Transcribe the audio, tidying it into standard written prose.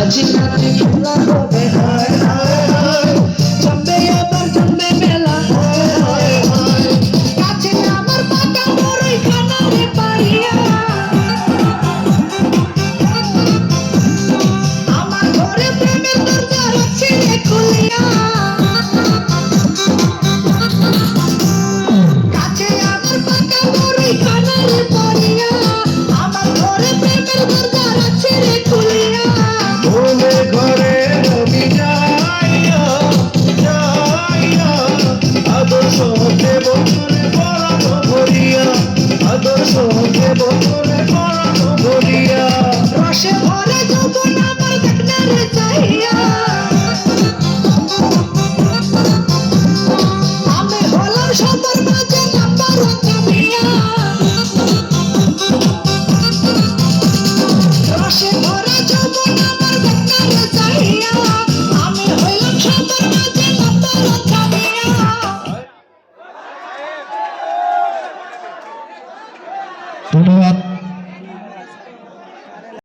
নাচি নাচি খেলা হবে হায় হায় হায় জমবে আবার জমবে মেলা হায় হায় হায় কাছে আমার পাকা বড়ই খানা রে পাইয়া আমার ঘরে প্রেমের দরজা রাখছি রে খুলিয়া কাছে আমার পাকা বড়ই খানা রে পাইয়া আমার ঘরে প্রেমের দরজা রাখছি রে খুলিয়া ঘুমে ঘরে রবি যাইয়া যাইয়া আদর্শ দেব তোরে পরানো ভরিয়া আদর্শ দেব তোরে পরানো ভরিয়া রসে ভরা যৌবন আমার দেখনা রে চাহিয়া আমি হলাম সবার মাঝে নাম্বার কামিয়া রসে ভরা যৌবন আমার দেখনা রে চাহিয়া আমি হলাম সবার মাঝে নাম্বার কামিয়া ধন্যবাদ।